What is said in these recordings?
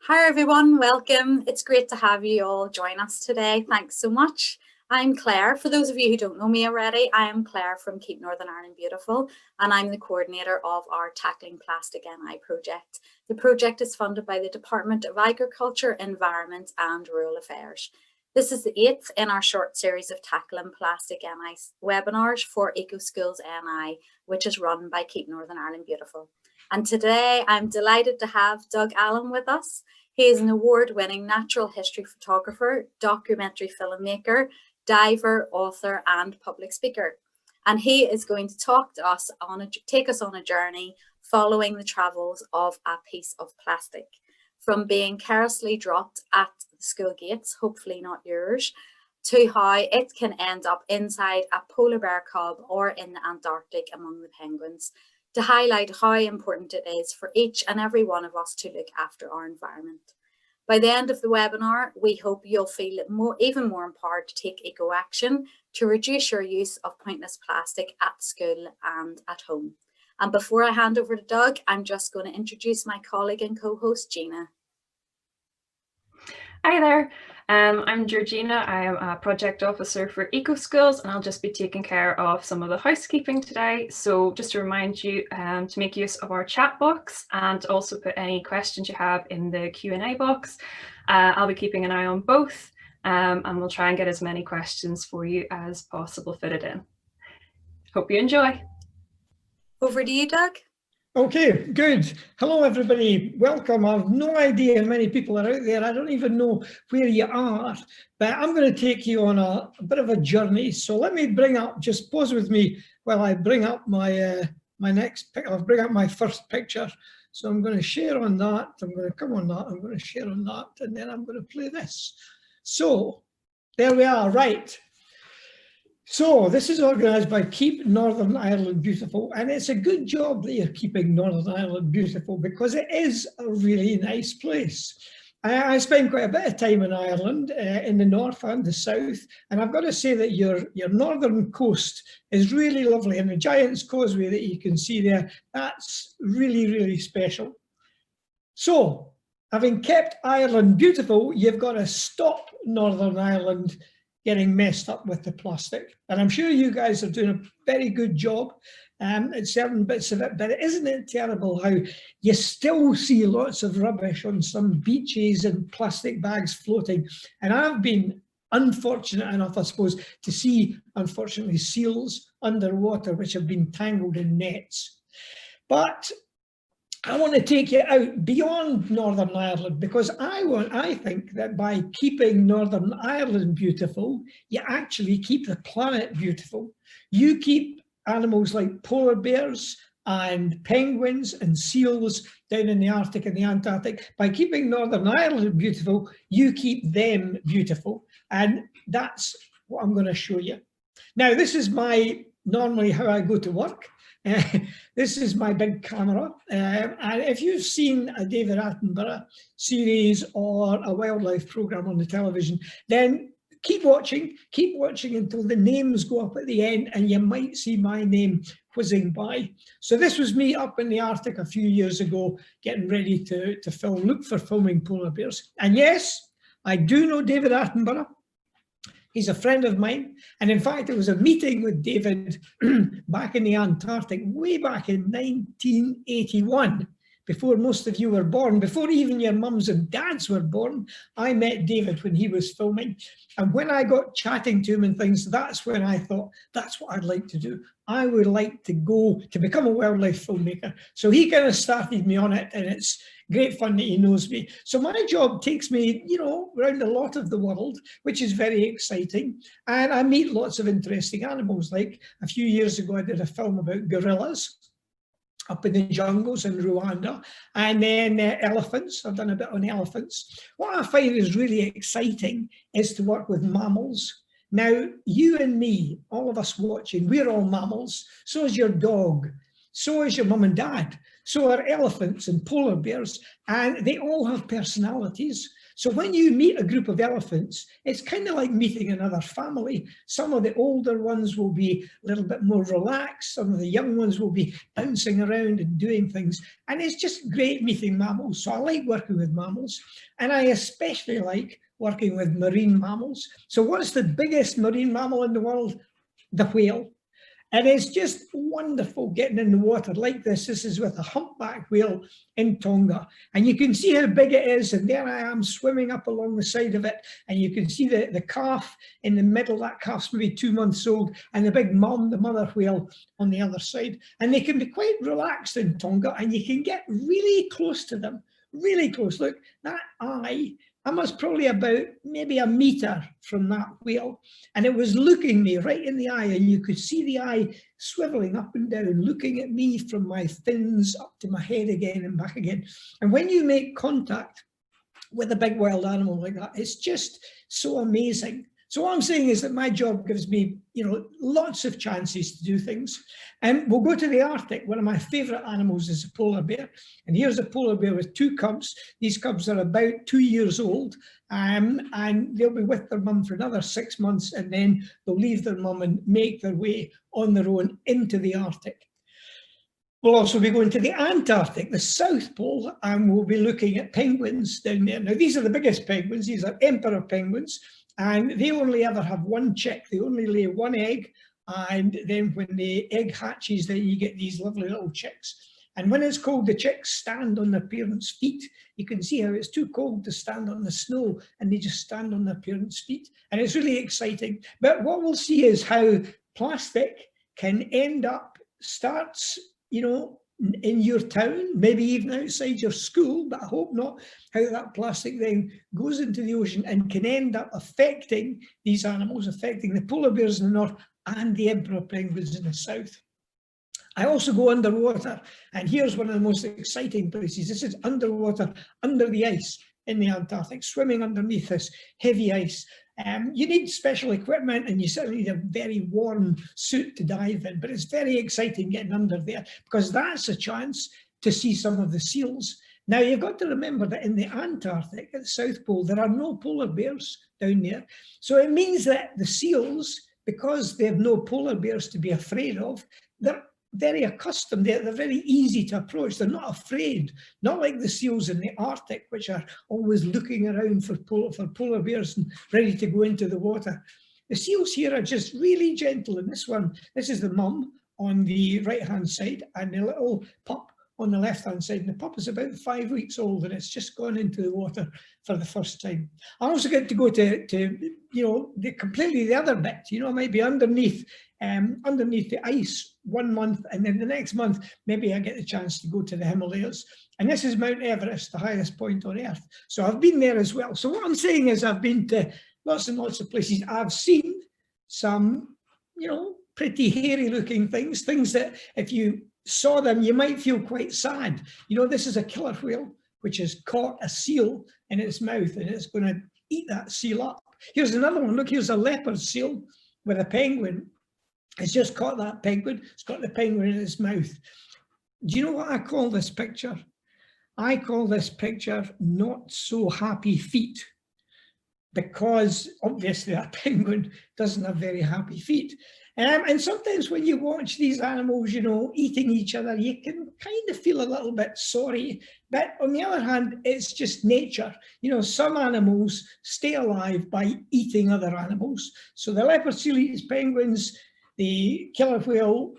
Hi everyone, welcome. It's great to have you all join us today. Thanks so much. I'm Claire. For those of you who don't know me already, I am Claire from Keep Northern Ireland Beautiful, and I'm the coordinator of our Tackling Plastic NI project. The project is funded by the Department of Agriculture, Environment and Rural Affairs. This is the 8th in our short series of Tackling Plastic NI webinars for Eco Schools NI, which is run by Keep Northern Ireland Beautiful. And today I'm delighted to have Doug Allan with us. He is an award-winning natural history photographer, documentary filmmaker, diver, author, and public speaker. And he is going to talk to us take us on a journey following the travels of a piece of plastic, from being carelessly dropped at the school gates, hopefully not yours, to how it can end up inside a polar bear cub or in the Antarctic among the penguins, to highlight how important it is for each and every one of us to look after our environment. By the end of the webinar, we hope you'll feel even more empowered to take eco action to reduce your use of pointless plastic at school and at home. And before I hand over to Doug, I'm just going to introduce my colleague and co-host, Gina. Hi there, I'm Georgina. I am a project officer for Eco Schools, and I'll just be taking care of some of the housekeeping today. So just to remind you to make use of our chat box and also put any questions you have in the Q&A box. I'll be keeping an eye on both and we'll try and get as many questions for you as possible fitted in. Hope you enjoy. Over to you, Doug. Okay, good. Hello, everybody. Welcome. I have no idea how many people are out there. I don't even know where you are, but I'm going to take you on a bit of a journey. So let me just pause with me while I bring up my I'll bring up my first picture. So I'm going to share on that. I'm going to come on that. I'm going to share on that, and then I'm going to play this. So there we are. Right. So this is organised by Keep Northern Ireland Beautiful, and it's a good job that you're keeping Northern Ireland beautiful because it is a really nice place. I spend quite a bit of time in Ireland, in the north and the south, and I've got to say that your northern coast is really lovely, and the Giant's Causeway that you can see there, that's really, really special. So, having kept Ireland beautiful, you've got to stop Northern Ireland getting messed up with the plastic. And I'm sure you guys are doing a very good job at certain bits of it, but isn't it terrible how you still see lots of rubbish on some beaches and plastic bags floating? And I've been unfortunate enough, I suppose, to see, unfortunately, seals underwater which have been tangled in nets. But I want to take you out beyond Northern Ireland because I think that by keeping Northern Ireland beautiful, you actually keep the planet beautiful. You keep animals like polar bears and penguins and seals down in the Arctic and the Antarctic. By keeping Northern Ireland beautiful, you keep them beautiful. And that's what I'm going to show you. Now, this is normally how I go to work. This is my big camera, and if you've seen a David Attenborough series or a wildlife program on the television, then keep watching until the names go up at the end and you might see my name whizzing by. So this was me up in the Arctic a few years ago, getting ready to look for filming polar bears. And yes, I do know David Attenborough. He's a friend of mine. And in fact, it was a meeting with David back in the Antarctic, way back in 1981, before most of you were born, before even your mums and dads were born. I met David when he was filming. And when I got chatting to him and things, that's when I thought, that's what I'd like to do. I would like to go to become a wildlife filmmaker. So he kind of started me on it, and it's great fun that he knows me. So my job takes me, around a lot of the world, which is very exciting. And I meet lots of interesting animals. Like a few years ago, I did a film about gorillas up in the jungles in Rwanda, and then elephants. I've done a bit on elephants. What I find is really exciting is to work with mammals. Now, you and me, all of us watching, we're all mammals. So is your dog. So is your mum and dad. So are elephants and polar bears, and they all have personalities. So when you meet a group of elephants, it's kind of like meeting another family. Some of the older ones will be a little bit more relaxed. Some of the young ones will be bouncing around and doing things. And it's just great meeting mammals. So I like working with mammals. And I especially like working with marine mammals. So what's the biggest marine mammal in the world? The whale. And it's just wonderful getting in the water like this. This is with a humpback whale in Tonga. And you can see how big it is. And there I am swimming up along the side of it. And you can see the calf in the middle. That calf's maybe 2 months old. And the big mum, the mother whale, on the other side. And they can be quite relaxed in Tonga. And you can get really close to them. Really close. Look, that eye. I was probably about maybe a metre from that whale, and it was looking me right in the eye, and you could see the eye swiveling up and down, looking at me from my fins up to my head again and back again. And when you make contact with a big wild animal like that, it's just so amazing. So what I'm saying is that my job gives me, lots of chances to do things. And we'll go to the Arctic. One of my favourite animals is a polar bear. And here's a polar bear with 2 cubs. These cubs are about 2 years old. And they'll be with their mum for another 6 months. And then they'll leave their mum and make their way on their own into the Arctic. We'll also be going to the Antarctic, the South Pole, and we'll be looking at penguins down there. Now, these are the biggest penguins. These are emperor penguins. And they only ever have 1 chick. They only lay 1 egg. And then when the egg hatches, then you get these lovely little chicks. And when it's cold, the chicks stand on their parents' feet. You can see how it's too cold to stand on the snow, and they just stand on their parents' feet. And it's really exciting. But what we'll see is how plastic can end up, starts, in your town, maybe even outside your school, but I hope not, how that plastic then goes into the ocean and can end up affecting these animals, affecting the polar bears in the north and the emperor penguins in the south. I also go underwater, and here's one of the most exciting places. This is underwater, under the ice in the Antarctic, swimming underneath this heavy ice. You need special equipment, and you certainly need a very warm suit to dive in, but it's very exciting getting under there because that's a chance to see some of the seals. Now, you've got to remember that in the Antarctic, at the South Pole, there are no polar bears down there. So it means that the seals, because they have no polar bears to be afraid of, they're very accustomed, they're very easy to approach. They're not afraid, not like the seals in the Arctic, which are always looking around for polar bears and ready to go into the water. The seals here are just really gentle. And this is the mum on the right-hand side and the little pup on the left-hand side. And the pup is about 5 weeks old, and it's just gone into the water for the first time. I also get to go to completely the other bit. I might be underneath the ice 1 month, and then the next month, maybe I get the chance to go to the Himalayas. And this is Mount Everest, the highest point on Earth. So I've been there as well. So what I'm saying is I've been to lots and lots of places. I've seen some, pretty hairy looking things that if you saw them, you might feel quite sad. This is a killer whale, which has caught a seal in its mouth, and it's going to eat that seal up. Here's another one. Look, here's a leopard seal with a penguin. It's just caught that penguin. It's got the penguin in its mouth. Do you know what I call this picture? I call this picture Not So Happy Feet, because obviously that penguin doesn't have very happy feet. And sometimes when you watch these animals, eating each other, you can kind of feel a little bit sorry. But on the other hand, it's just nature. Some animals stay alive by eating other animals. So the leopard seal eats penguins, the killer whale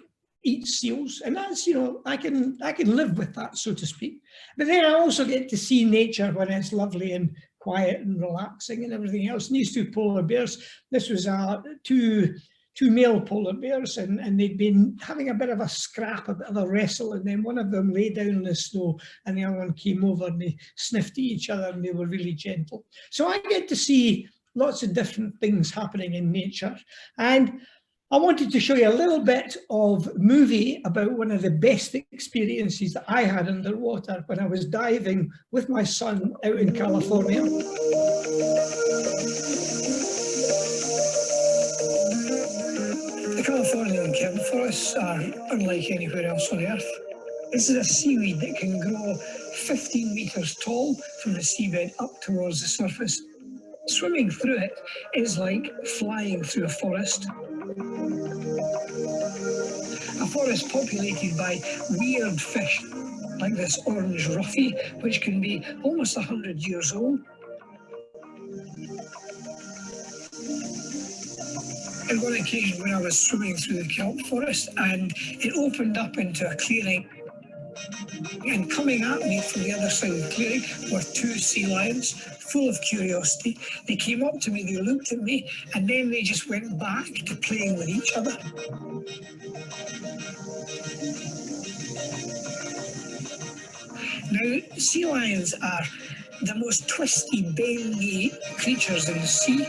eats seals, and that's, I can live with that, so to speak. But then I also get to see nature when it's lovely and quiet and relaxing and everything else. And these 2 polar bears, this was two male polar bears, and they'd been having a bit of a scrap, a bit of a wrestle, and then one of them lay down in the snow and the other one came over, and they sniffed at each other, and they were really gentle. So I get to see lots of different things happening in nature. And I wanted to show you a little bit of movie about one of the best experiences that I had underwater when I was diving with my son out in California. The Californian kelp forests are unlike anywhere else on Earth. This is a seaweed that can grow 15 metres tall from the seabed up towards the surface. Swimming through it is like flying through a forest. A forest populated by weird fish, like this orange ruffy, which can be almost 100 years old. On one occasion when I was swimming through the kelp forest and it opened up into a clearing, and coming at me from the other side of the clearing were two sea lions, full of curiosity. They came up to me, they looked at me, and then they just went back to playing with each other. Now, sea lions are the most twisty, bendy creatures in the sea.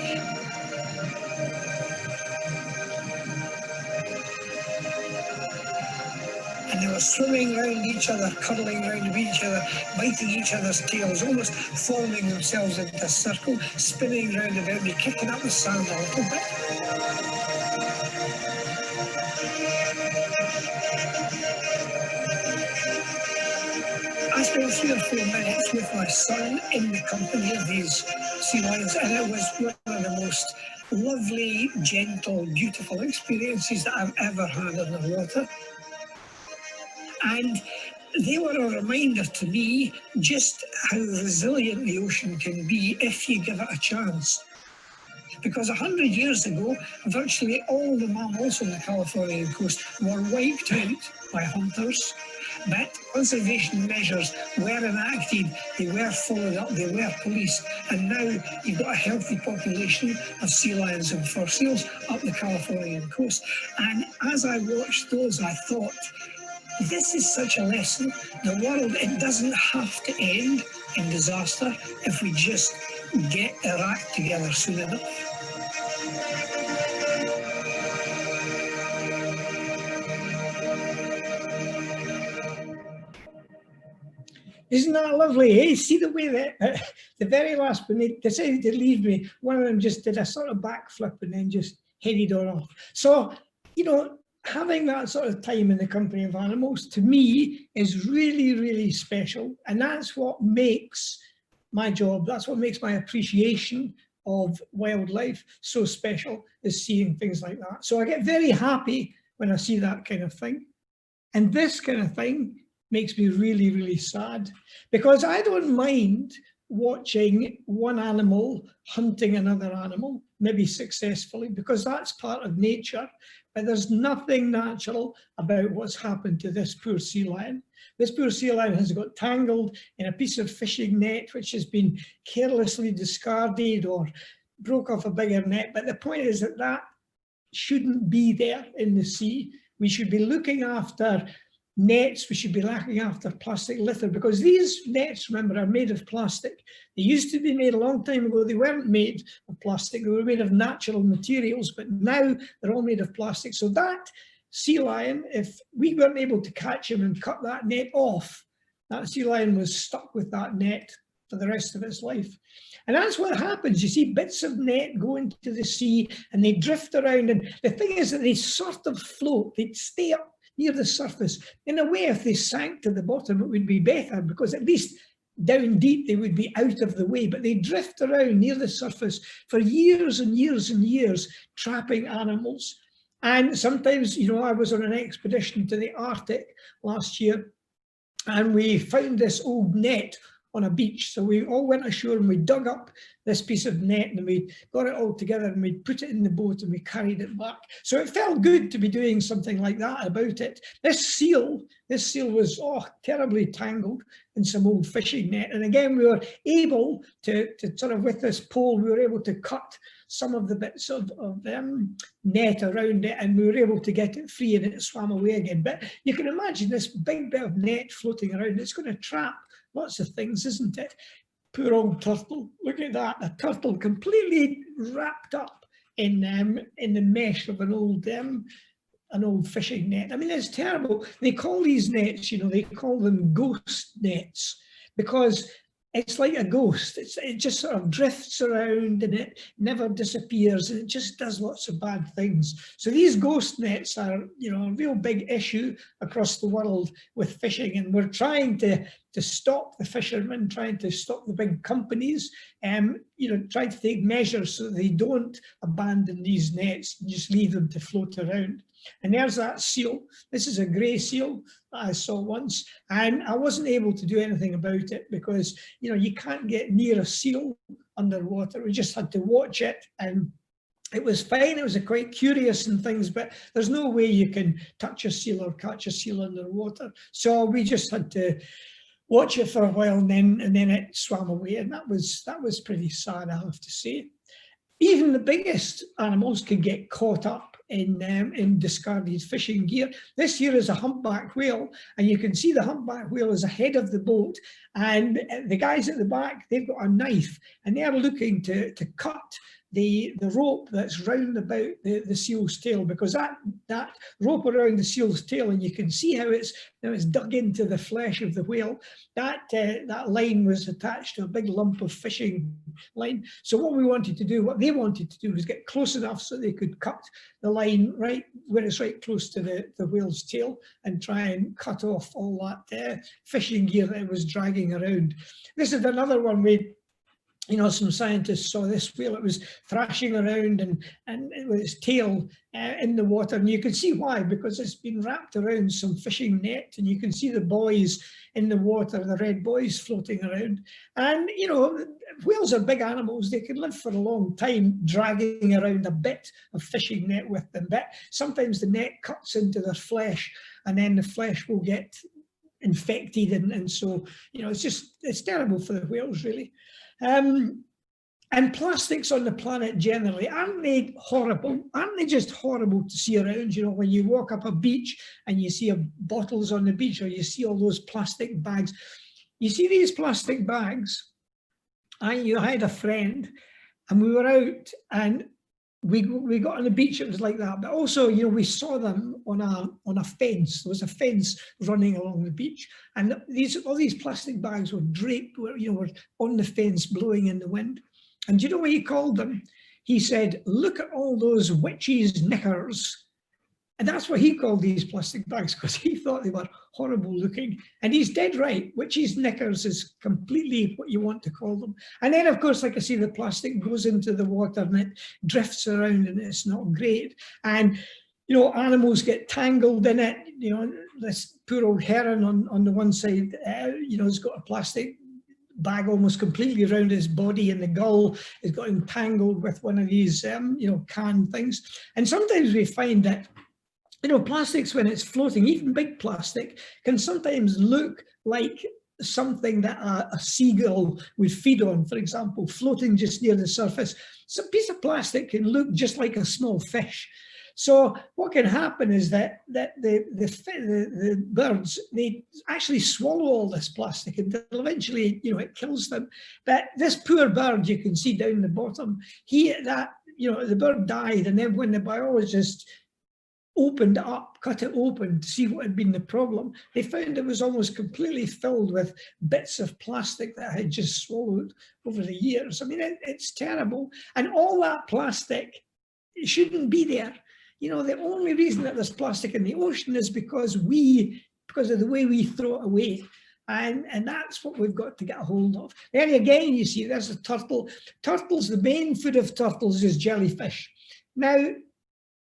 And they were swimming around each other, cuddling around each other, biting each other's tails, almost forming themselves into a circle, spinning round about me, kicking up the sand a little bit. I spent 3 or 4 minutes with my son in the company of these sea lions, and it was one of the most lovely, gentle, beautiful experiences that I've ever had in the water. And they were a reminder to me just how resilient the ocean can be if you give it a chance. Because 100 years ago, virtually all the mammals on the Californian coast were wiped out by hunters. But conservation measures were enacted, they were followed up, they were policed, and now you've got a healthy population of sea lions and fur seals up the Californian coast. And as I watched those, I thought, this is such a lesson. The world, it doesn't have to end in disaster if we just get our act together soon enough. Isn't that lovely? Hey, see the way that the very last when they decided to leave me, one of them just did a sort of backflip and then just headed on off. So, you know, having that sort of time in the company of animals, to me, is really, really special. And that's what makes my job, that's what makes my appreciation of wildlife so special, is seeing things like that. So I get very happy when I see that kind of thing. And this kind of thing makes me really, really sad, because I don't mind watching one animal hunting another animal, maybe successfully, because that's part of nature. But there's nothing natural about what's happened to this poor sea lion. This poor sea lion has got tangled in a piece of fishing net, which has been carelessly discarded or broke off a bigger net. But the point is that that shouldn't be there in the sea. We should be looking after nets, we should be looking after plastic litter, because these nets, remember, are made of plastic. They used to be made a long time ago, they weren't made of plastic, they were made of natural materials, but now they're all made of plastic. So that sea lion, if we weren't able to catch him and cut that net off, that sea lion was stuck with that net for the rest of its life. And that's what happens. You see bits of net go into the sea and they drift around, and the thing is that they sort of float, they'd stay up near the surface. In a way, if they sank to the bottom, it would be better, because at least down deep they would be out of the way, but they drift around near the surface for years and years and years, trapping animals. And sometimes, you know, I was on an expedition to the Arctic last year, and we found this old net on a beach. So we all went ashore and we dug up this piece of net and we got it all together and we put it in the boat and we carried it back. So it felt good to be doing something like that about it. This seal was terribly tangled in some old fishing net. And again, we were able to sort of, with this pole, we were able to cut some of the bits of net around it, and we were able to get it free and it swam away again. But you can imagine this big bit of net floating around, it's going to trap lots of things, isn't it? Poor old turtle, look at that, a turtle completely wrapped up in the mesh of an old fishing net. I mean, it's terrible. They call these nets, you know, they call them ghost nets, because it's like a ghost. It just sort of drifts around and it never disappears, and it just does lots of bad things. So these ghost nets are, you know, a real big issue across the world with fishing, and we're trying to stop the fishermen, trying to stop the big companies, you know, trying to take measures so that they don't abandon these nets and just leave them to float around. And there's that seal. This is a grey seal that I saw once, and I wasn't able to do anything about it because, you know, you can't get near a seal underwater. We just had to watch it, and it was fine. It was quite curious and things, but there's no way you can touch a seal or catch a seal underwater. So we just had to watch it for a while, and then it swam away, and that was pretty sad, I have to say. Even the biggest animals can get caught up in discarded fishing gear. This here is a humpback whale, and you can see the humpback whale is ahead of the boat, and the guys at the back, they've got a knife, and they're looking to cut the rope that's round about the seal's tail, because that rope around the seal's tail, and you can see how it's dug into the flesh of the whale, that line was attached to a big lump of fishing line. So what they wanted to do was get close enough so they could cut the line right where it's right close to the whale's tail, and try and cut off all that fishing gear that it was dragging around. This is another one we, you know, some scientists saw this whale. It was thrashing around and with its tail in the water, and you can see why, because it's been wrapped around some fishing net, and you can see the buoys in the water, the red buoys floating around. And, you know, whales are big animals. They can live for a long time dragging around a bit of fishing net with them, but sometimes the net cuts into their flesh, and then the flesh will get infected, and so, you know, it's terrible for the whales, really. And plastics on the planet generally, aren't they horrible? Aren't they just horrible to see around? You know, when you walk up a beach and you see bottles on the beach, or you see all those plastic bags. You see these plastic bags. I had a friend, and we were out, and we got on the beach. It was like that, but also, you know, we saw them on a fence. There was a fence running along the beach, and all these plastic bags were draped, were on the fence, blowing in the wind. And do you know what he called them? He said, "Look at all those witches' knickers." And that's what he called these plastic bags, because he thought they were horrible looking. And he's dead right. Witches' knickers is completely what you want to call them. And then, of course, like I say, the plastic goes into the water and it drifts around, and it's not great. And, you know, animals get tangled in it. You know, this poor old heron on the one side, you know, has got a plastic bag almost completely around his body, and the gull has got entangled with one of these, you know, can things. And sometimes we find that, you know, plastics, when it's floating, even big plastic, can sometimes look like something that a seagull would feed on, for example, floating just near the surface. So a piece of plastic can look just like a small fish. So what can happen is that the birds, they actually swallow all this plastic until eventually, you know, it kills them. But this poor bird, you can see down the bottom, you know, the bird died, and then when the biologist cut it open to see what had been the problem, they found it was almost completely filled with bits of plastic that I had just swallowed over the years. I mean, it's terrible. And all that plastic, it shouldn't be there. You know, the only reason that there's plastic in the ocean is because of the way we throw it away. And that's what we've got to get a hold of. Then again, you see, there's a turtle. Turtles, the main food of turtles is jellyfish. Now,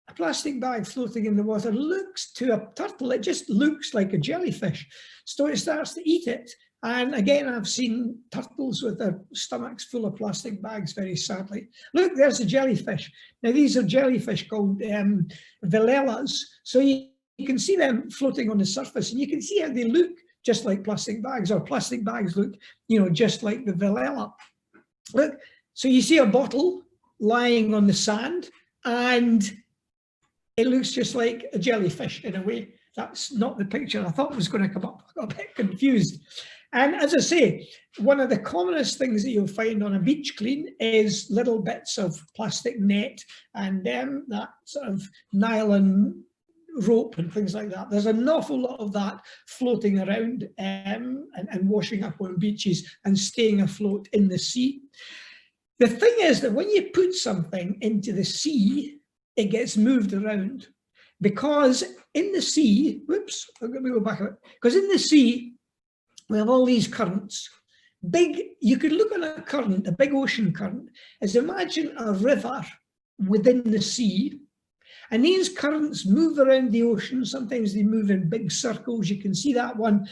a plastic bag floating in the water looks to a turtle, it just looks like a jellyfish. So it starts to eat it. And again, I've seen turtles with their stomachs full of plastic bags, very sadly. Look, there's a jellyfish. Now, these are jellyfish called velellas. So you can see them floating on the surface, and you can see how they look just like plastic bags, or plastic bags look, you know, just like the velella. Look, so you see a bottle lying on the sand, and it looks just like a jellyfish in a way. That's not the picture I thought was going to come up. I got a bit confused. And as I say, one of the commonest things that you'll find on a beach clean is little bits of plastic net, and that sort of nylon rope and things like that. There's an awful lot of that floating around and washing up on beaches and staying afloat in the sea. The thing is that when you put something into the sea, it gets moved around, because in the sea, whoops, let me go back a bit, because in the sea, we have all these currents. You could look at a current, a big ocean current, as imagine a river within the sea. And these currents move around the ocean. Sometimes they move in big circles. You can see that one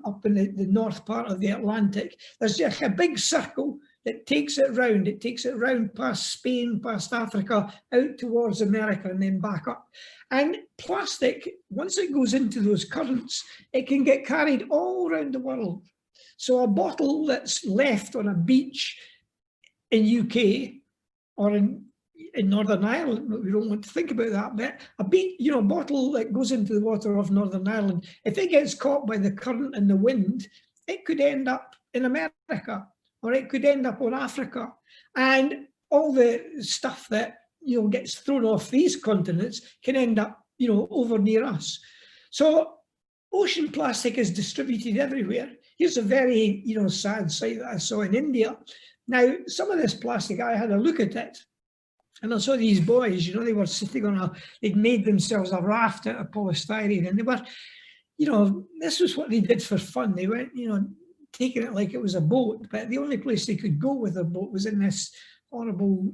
up in the north part of the Atlantic. There's just a big circle that takes it round. It takes it round past Spain, past Africa, out towards America, and then back up. And plastic, once it goes into those currents, it can get carried all around the world. So a bottle that's left on a beach in UK or in Northern Ireland, we don't want to think about that, but a bottle that goes into the water of Northern Ireland, if it gets caught by the current and the wind, it could end up in America, or it could end up on Africa. And all the stuff that gets thrown off these continents can end up over near us. So ocean plastic is distributed everywhere. Here's a very sad sight that I saw in India. Now, some of this plastic, I had a look at it, and I saw these boys, they were sitting on they'd made themselves a raft out of polystyrene, and they were, this was what they did for fun. They went, taking it like it was a boat, but the only place they could go with a boat was in this horrible,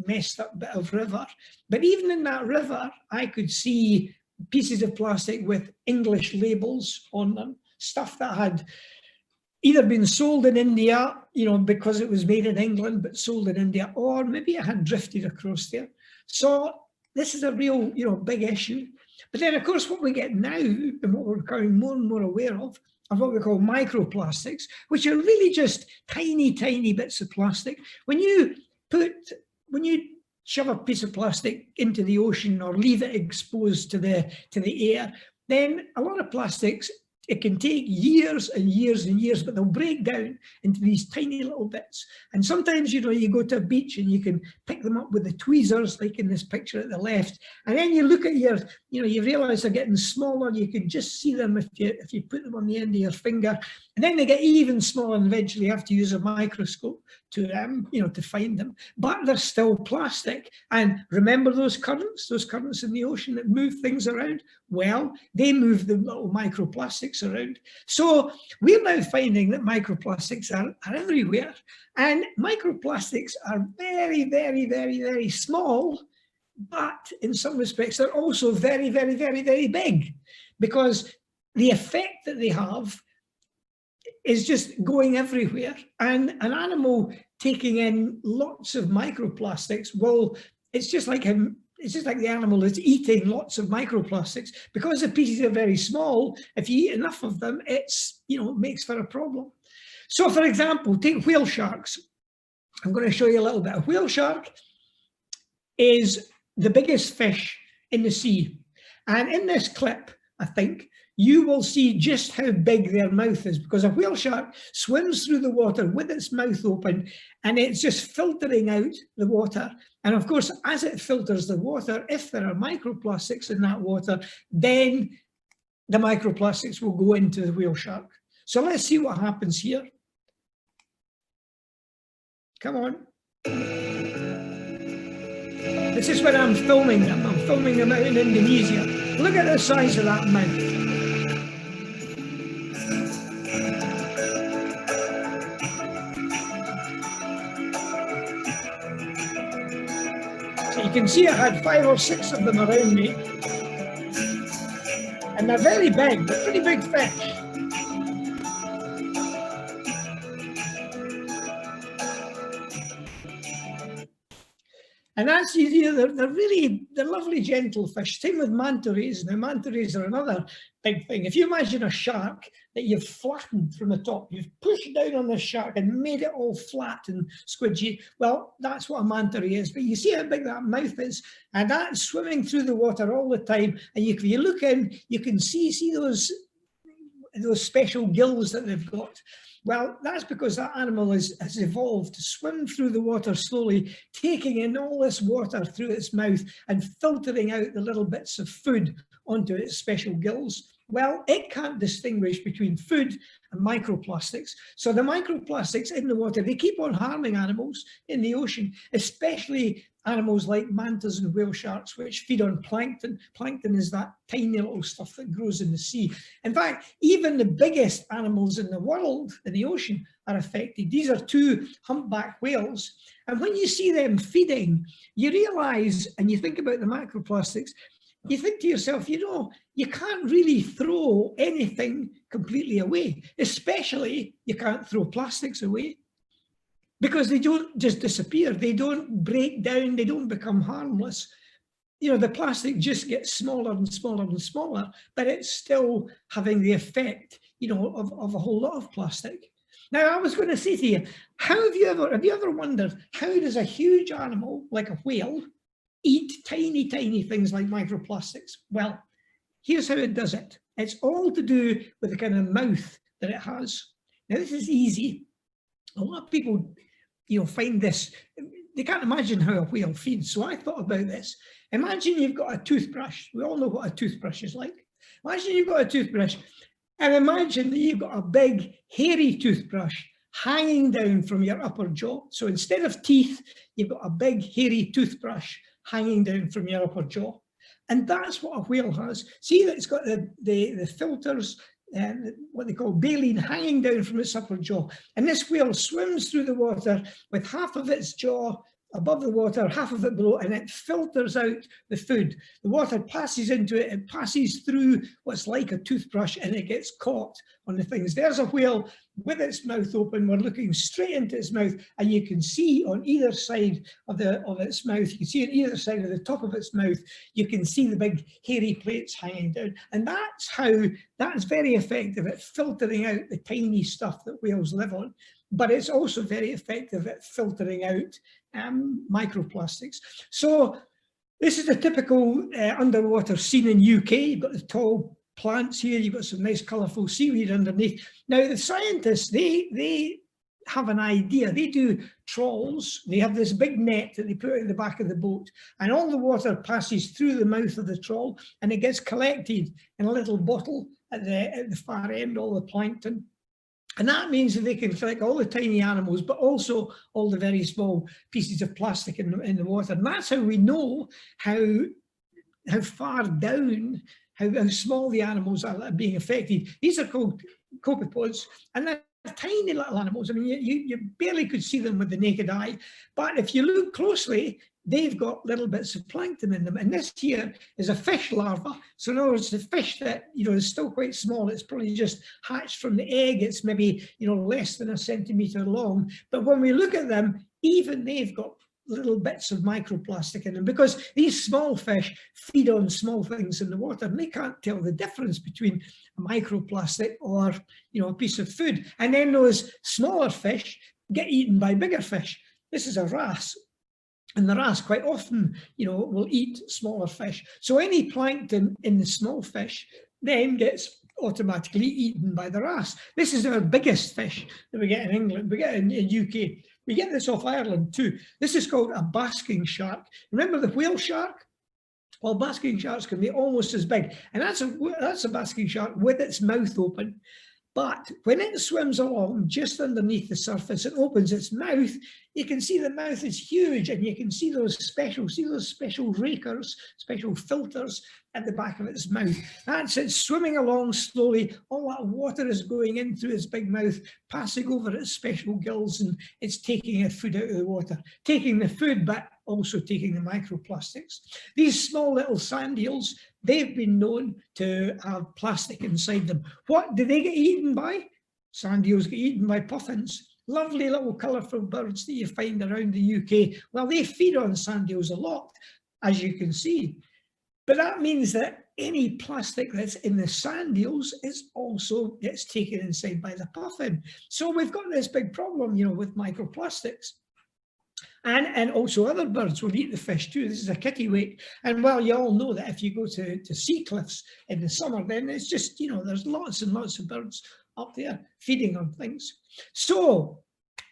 messed up bit of river. But even in that river, I could see pieces of plastic with English labels on them, stuff that had either been sold in India, because it was made in England, but sold in India, or maybe it had drifted across there. So this is a real, big issue. But then, of course, what we get now, and what we're becoming more and more aware of, are what we call microplastics, which are really just tiny, tiny bits of plastic. When you shove a piece of plastic into the ocean or leave it exposed to the air, then a lot of plastics, it can take years and years and years, but they'll break down into these tiny little bits. And sometimes, you go to a beach and you can pick them up with the tweezers, like in this picture at the left. And then you look at you realize they're getting smaller. You can just see them if you put them on the end of your finger. And then they get even smaller, and eventually you have to use a microscope to find them. But they're still plastic. And remember those currents in the ocean that move things around? Well, they move the little microplastics around. So we're now finding that microplastics are everywhere. And microplastics are very, very, very, very small, but in some respects, they're also very, very, very, very big, because the effect that they have is just going everywhere. And an animal taking in lots of microplastics, well, it's just like the animal is eating lots of microplastics. Because the pieces are very small, if you eat enough of them, it's, makes for a problem. So for example, take whale sharks. I'm going to show you a little bit. A whale shark is the biggest fish in the sea. And in this clip, I think, you will see just how big their mouth is, because a whale shark swims through the water with its mouth open, and it's just filtering out the water. And of course, as it filters the water, if there are microplastics in that water, then the microplastics will go into the whale shark. So let's see what happens here. Come on. This is when I'm filming them. I'm filming them out in Indonesia. Look at the size of that mouth. So you can see I had 5 or 6 of them around me. And they're very big, they're pretty big fish. And as you see, they're lovely, gentle fish. Same with manta rays. Now, manta rays are another big thing. If you imagine a shark that you've flattened from the top, you've pushed down on the shark and made it all flat and squidgy, well, that's what a manta ray is. But you see how big that mouth is, and that's swimming through the water all the time. And if you look in, you can see those those special gills that they've got. Well, that's because that animal has evolved to swim through the water slowly, taking in all this water through its mouth and filtering out the little bits of food onto its special gills. Well, it can't distinguish between food and microplastics. So the microplastics in the water, they keep on harming animals in the ocean, especially animals like mantas and whale sharks, which feed on plankton. Plankton is that tiny little stuff that grows in the sea. In fact, even the biggest animals in the world, in the ocean, are affected. These are 2 humpback whales. And when you see them feeding, you realize, and you think about the microplastics, you think to yourself, you know, you can't really throw anything completely away, especially you can't throw plastics away, because they don't just disappear. They don't break down. They don't become harmless. You know, the plastic just gets smaller and smaller and smaller, but it's still having the effect, you know, of a whole lot of plastic. Now, I was going to say to you, have you ever wondered, how does a huge animal like a whale eat tiny, tiny things like microplastics? Well, here's how it does it. It's all to do with the kind of mouth that it has. Now, this is easy. A lot of people, you know, find this, they can't imagine how a whale feeds. So I thought about this. Imagine you've got a toothbrush. We all know what a toothbrush is like. Imagine you've got a toothbrush, and imagine that you've got a big, hairy toothbrush hanging down from your upper jaw. So instead of teeth, you've got a big, hairy toothbrush hanging down from your upper jaw. And that's what a whale has. See that it's got the filters, what they call baleen, hanging down from its upper jaw. And this whale swims through the water with half of its jaw above the water, half of it below, and it filters out the food. The water passes into it, it passes through what's like a toothbrush, and it gets caught on the things. There's a whale with its mouth open. We're looking straight into its mouth, and you can see on either side of its mouth, you can see on either side of the top of its mouth, you can see the big hairy plates hanging down. And that's very effective at filtering out the tiny stuff that whales live on. But it's also very effective at filtering out microplastics. So this is a typical underwater scene in UK. You've got the tall plants here, you've got some nice colourful seaweed underneath. Now the scientists, they have an idea. They do trawls. They have this big net that they put in the back of the boat, and all the water passes through the mouth of the trawl, and it gets collected in a little bottle at the far end, all the plankton. And that means that they can collect all the tiny animals, but also all the very small pieces of plastic in the water. And that's how we know how far down, how small the animals are that are being affected. These are called copepods, and they're tiny little animals. I mean, you barely could see them with the naked eye. But if you look closely, they've got little bits of plankton in them. And this here is a fish larva. So in other words, the fish that, you know, is still quite small. It's probably just hatched from the egg. It's maybe, you know, less than 1 centimetre long. But when we look at them, even they've got little bits of microplastic in them, because these small fish feed on small things in the water, and they can't tell the difference between a microplastic or, you know, a piece of food. And then those smaller fish get eaten by bigger fish. This is a wrasse. And the wrasse quite often, you know, will eat smaller fish. So any plankton in the small fish then gets automatically eaten by the wrasse. This is our biggest fish that we get in England. We get in UK. We get this off Ireland too. This is called a basking shark. Remember the whale shark? Well, basking sharks can be almost as big. And that's a basking shark with its mouth open. But when it swims along just underneath the surface and opens its mouth, you can see the mouth is huge, and you can see those special rakers, special filters at the back of its mouth. That's it swimming along slowly. All that water is going in through its big mouth, passing over its special gills, and it's taking its food out of the water, taking the food, but also taking the microplastics. These small little sand eels, they've been known to have plastic inside them. What do they get eaten by? Sand eels get eaten by puffins. Lovely little colourful birds that you find around the UK. Well, they feed on sand eels a lot, as you can see. But that means that any plastic that's in the sand eels is also gets taken inside by the puffin. So we've got this big problem, you know, with microplastics. And also other birds will eat the fish too. This is a kittiwake. And well, you all know that if you go to sea cliffs in the summer, then it's just, you know, there's lots and lots of birds up there feeding on things. So,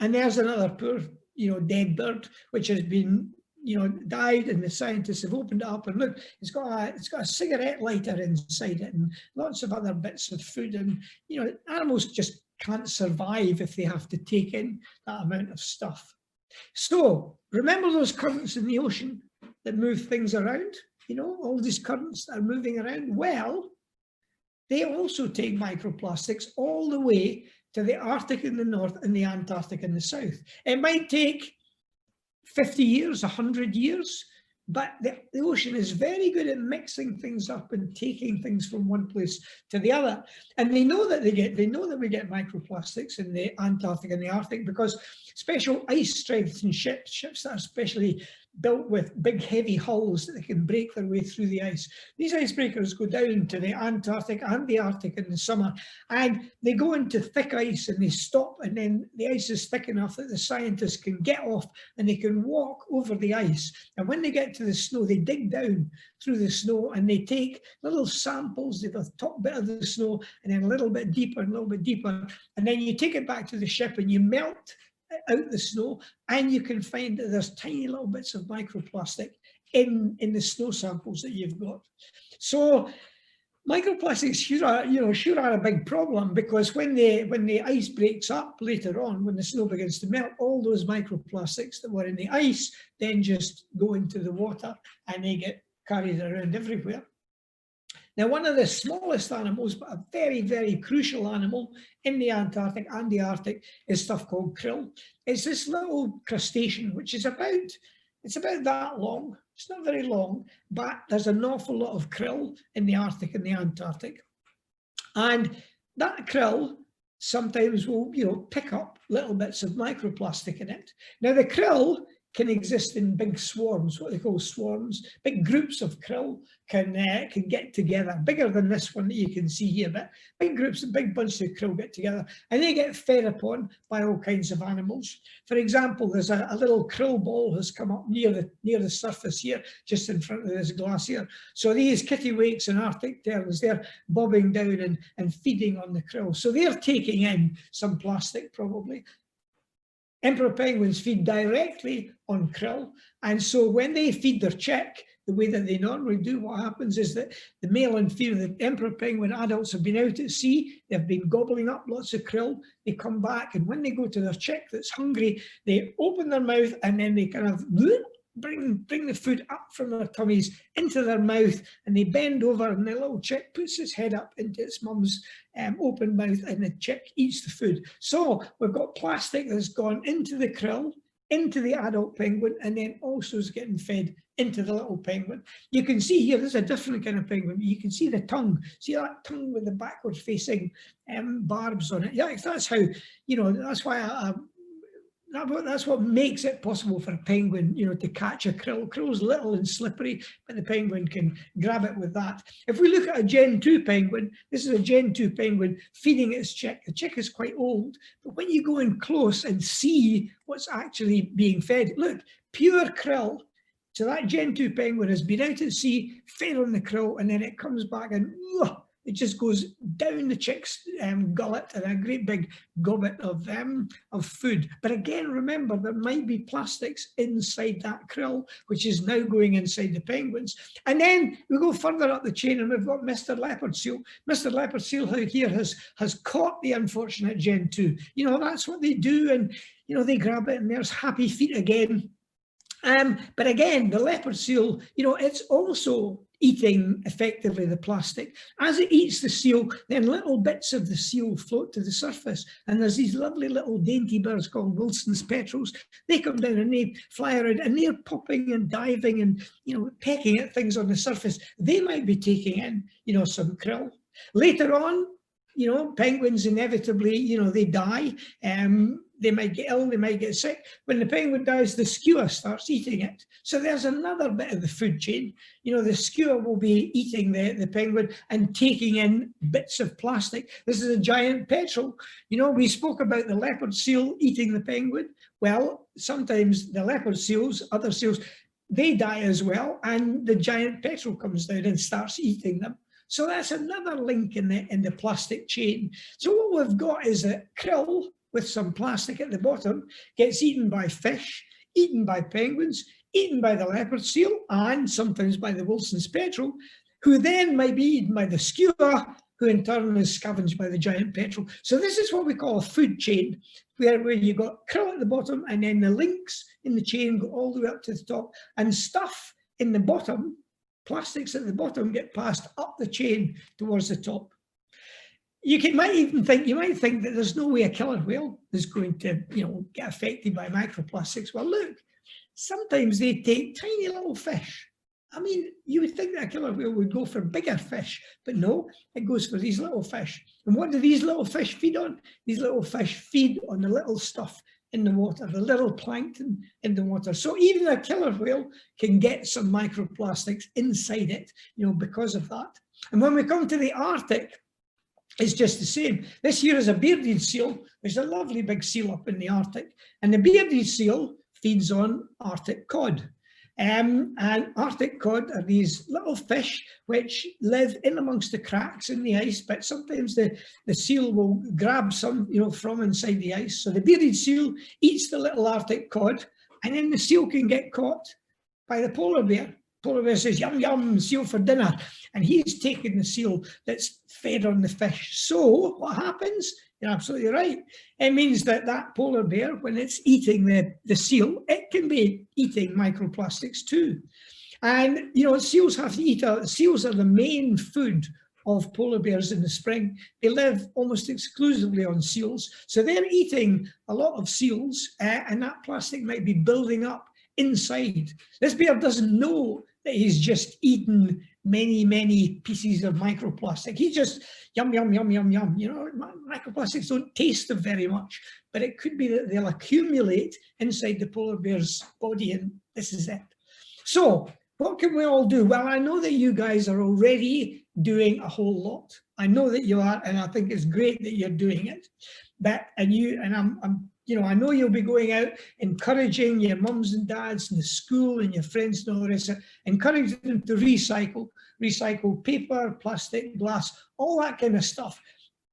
and there's another poor, you know, dead bird, which has been, you know, died, and the scientists have opened it up and look, it's got a cigarette lighter inside it and lots of other bits of food. And, you know, animals just can't survive if they have to take in that amount of stuff. So remember those currents in the ocean that move things around, you know, all these currents that are moving around? Well, they also take microplastics all the way to the Arctic in the north and the Antarctic in the south. It might take 50 years, 100 years, but the ocean is very good at mixing things up and taking things from one place to the other. And they know that we get microplastics in the Antarctic and the Arctic because special ice strengthened ships that are specially built with big heavy hulls that they can break their way through the ice. These icebreakers go down to the Antarctic and the Arctic in the summer, and they go into thick ice and they stop, and then the ice is thick enough that the scientists can get off and they can walk over the ice. And when they get to the snow, they dig down through the snow and they take little samples of the top bit of the snow and then a little bit deeper and a little bit deeper, and then you take it back to the ship and you melt out the snow, and you can find that there's tiny little bits of microplastic in the snow samples that you've got. So microplastics sure are a big problem, because when the ice breaks up later on, when the snow begins to melt, all those microplastics that were in the ice then just go into the water and they get carried around everywhere. Now, one of the smallest animals, but a very, very crucial animal in the Antarctic and the Arctic, is stuff called krill. It's this little crustacean, which is about that long. It's not very long, but there's an awful lot of krill in the Arctic and the Antarctic. And that krill sometimes will, you know, pick up little bits of microplastic in it. Now, the krill can exist in big swarms, what they call swarms. Big groups of krill can get together, bigger than this one that you can see here, but big groups, big bunches of krill get together, and they get fed upon by all kinds of animals. For example, there's a little krill ball has come up near the surface here, just in front of this glacier. So these kittiwakes and Arctic terns, they're bobbing down and feeding on the krill. So they're taking in some plastic probably. Emperor penguins feed directly on krill, and so when they feed their chick the way that they normally do, what happens is that the male and female, the emperor penguin adults have been out at sea, they've been gobbling up lots of krill, they come back, and when they go to their chick that's hungry, they open their mouth and then they kind of bring the food up from their tummies into their mouth, and they bend over and the little chick puts its head up into its mum's open mouth, and the chick eats the food. So we've got plastic that's gone into the krill, into the adult penguin, and then also is getting fed into the little penguin. You can see here, there's a different kind of penguin. You can see the tongue. See that tongue with the backward facing barbs on it? Yeah, that's how, you know, that's why that's what makes it possible for a penguin, you know, to catch a krill. Krill's little and slippery, but the penguin can grab it with that. If we look at a Gen 2 penguin, this is a Gen 2 penguin feeding its chick. The chick is quite old, but when you go in close and see what's actually being fed, look, pure krill. So that Gen 2 penguin has been out at sea, fed on the krill, and then it comes back and it just goes down the chick's gullet and a great big gobbet of food. But again, remember, there might be plastics inside that krill, which is now going inside the penguins. And then we go further up the chain and we've got Mr. Leopard Seal. Mr. Leopard Seal here has caught the unfortunate Gen 2. You know, that's what they do. And, you know, they grab it and there's happy feet again. But again, the leopard seal, you know, it's also eating effectively the plastic. As it eats the seal, then little bits of the seal float to the surface. And there's these lovely little dainty birds called Wilson's petrels. They come down and they fly around and they're popping and diving and, you know, pecking at things on the surface. They might be taking in, you know, some krill. Later on, you know, penguins inevitably, you know, they die. they might get ill, they might get sick. When the penguin dies, the skua starts eating it. So there's another bit of the food chain. You know, the skua will be eating the penguin and taking in bits of plastic. This is a giant petrel. You know, we spoke about the leopard seal eating the penguin. Well, sometimes the leopard seals, other seals, they die as well, and the giant petrel comes down and starts eating them. So that's another link in the plastic chain. So what we've got is a krill with some plastic at the bottom gets eaten by fish, eaten by penguins, eaten by the leopard seal, and sometimes by the Wilson's petrel, who then might be eaten by the skua, who in turn is scavenged by the giant petrel. So this is what we call a food chain, where you've got krill at the bottom, and then the links in the chain go all the way up to the top, and stuff in the bottom, plastics at the bottom, get passed up the chain towards the top. You might think that there's no way a killer whale is going to, you know, get affected by microplastics. Well, look, sometimes they take tiny little fish. I mean, you would think that a killer whale would go for bigger fish, but no, it goes for these little fish. And what do these little fish feed on? These little fish feed on the little stuff in the water, the little plankton in the water. So even a killer whale can get some microplastics inside it, you know, because of that. And when we come to the Arctic, it's just the same. This here is a bearded seal. There's a lovely big seal up in the Arctic, and the bearded seal feeds on Arctic cod. And Arctic cod are these little fish which live in amongst the cracks in the ice, but sometimes the seal will grab some, you know, from inside the ice. So the bearded seal eats the little Arctic cod, and then the seal can get caught by the polar bear. Polar bear says, yum, yum, seal for dinner. And he's taking the seal that's fed on the fish. So what happens? You're absolutely right. It means that that polar bear, when it's eating the seal, it can be eating microplastics too. And, you know, seals have to eat, seals are the main food of polar bears in the spring. They live almost exclusively on seals. So they're eating a lot of seals, and that plastic might be building up inside. This bear doesn't know that he's just eaten many, many pieces of microplastic. He's just yum, yum, yum, yum, yum. You know, microplastics don't taste them very much, but it could be that they'll accumulate inside the polar bear's body, and this is it. So what can we all do? Well, I know that you guys are already doing a whole lot. I know that you are, and I think it's great that you're doing it. But you know, I know you'll be going out encouraging your mums and dads in the school and your friends and all the rest of it, encouraging them to recycle paper, plastic, glass, all that kind of stuff.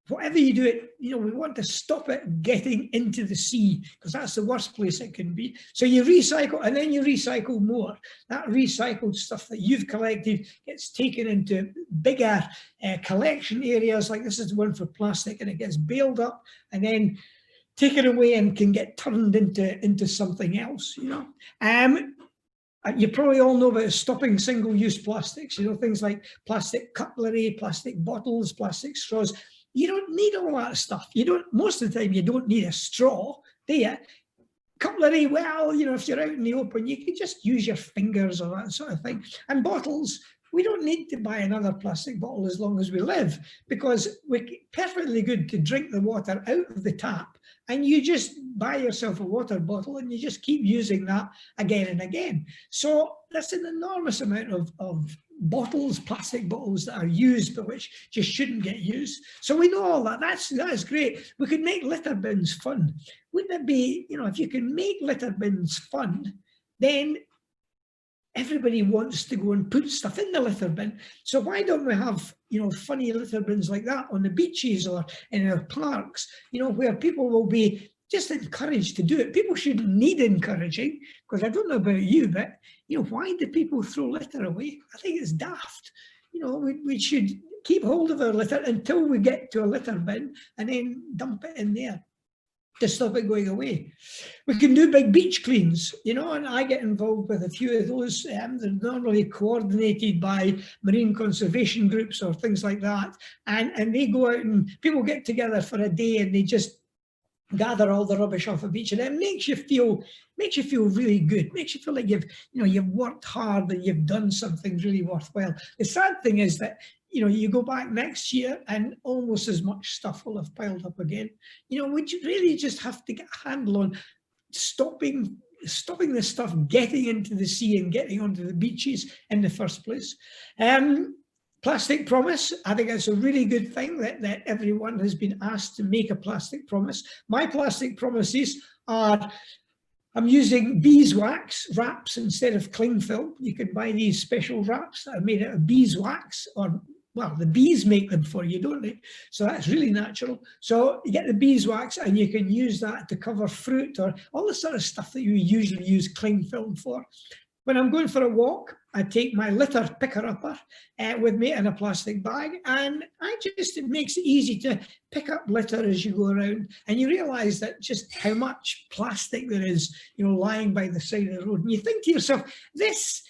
Whatever you do it, you know, we want to stop it getting into the sea, because that's the worst place it can be. So you recycle, and then you recycle more. That recycled stuff that you've collected gets taken into bigger collection areas, like this is the one for plastic, and it gets baled up and then taken away and can get turned into something else, you know. You probably all know about stopping single-use plastics, you know, things like plastic cutlery, plastic bottles, plastic straws. You don't need all that stuff. You don't, most of the time, you don't need a straw, do you? Cutlery, well, you know, if you're out in the open, you can just use your fingers or that sort of thing. And bottles, we don't need to buy another plastic bottle as long as we live, because we're perfectly good to drink the water out of the tap, and you just buy yourself a water bottle and you just keep using that again and again. So that's an enormous amount of bottles, plastic bottles that are used but which just shouldn't get used. So we know all that. That's great. We could make litter bins fun. Wouldn't it be, you know, if you can make litter bins fun, then everybody wants to go and put stuff in the litter bin. So why don't we have, you know, funny litter bins like that on the beaches or in our parks, you know, where people will be just encouraged to do it. People shouldn't need encouraging, because I don't know about you, but, you know, why do people throw litter away? I think it's daft. You know, we should keep hold of our litter until we get to a litter bin and then dump it in there to stop it going away. We can do big beach cleans, you know, and I get involved with a few of those. They're normally coordinated by marine conservation groups or things like that. And they go out and people get together for a day and they just gather all the rubbish off a beach, and it makes you feel really good. Makes you feel like you've worked hard and you've done something really worthwhile. The sad thing is that you know, you go back next year and almost as much stuff will have piled up again. You know, we really just have to get a handle on stopping this stuff getting into the sea and getting onto the beaches in the first place. Plastic promise, I think it's a really good thing that everyone has been asked to make a plastic promise. My plastic promises are, I'm using beeswax wraps instead of cling film. You can buy these special wraps that are made out of beeswax, or, well, the bees make them for you, don't they? So that's really natural. So you get the beeswax and you can use that to cover fruit or all the sort of stuff that you usually use cling film for. When I'm going for a walk, I take my litter picker-upper with me in a plastic bag, and it makes it easy to pick up litter as you go around, and you realise that just how much plastic there is, you know, lying by the side of the road. And you think to yourself, this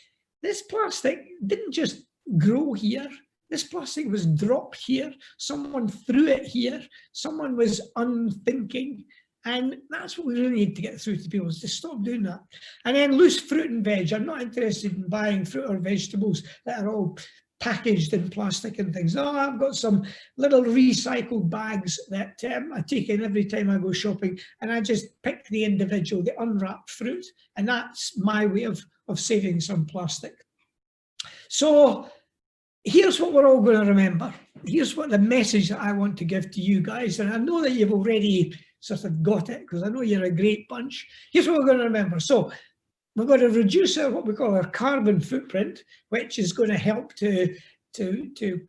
plastic didn't just grow here. This plastic was dropped here. Someone threw it here. Someone was unthinking. And that's what we really need to get through to people, is to stop doing that. And then loose fruit and veg. I'm not interested in buying fruit or vegetables that are all packaged in plastic and things. No, I've got some little recycled bags that I take in every time I go shopping, and I just pick the individual, the unwrapped fruit, and that's my way of saving some plastic. So here's what we're all going to remember. Here's what the message that I want to give to you guys, and I know that you've already sort of got it, because I know you're a great bunch. Here's what we're going to remember. So we're going to reduce what we call our carbon footprint, which is going to help to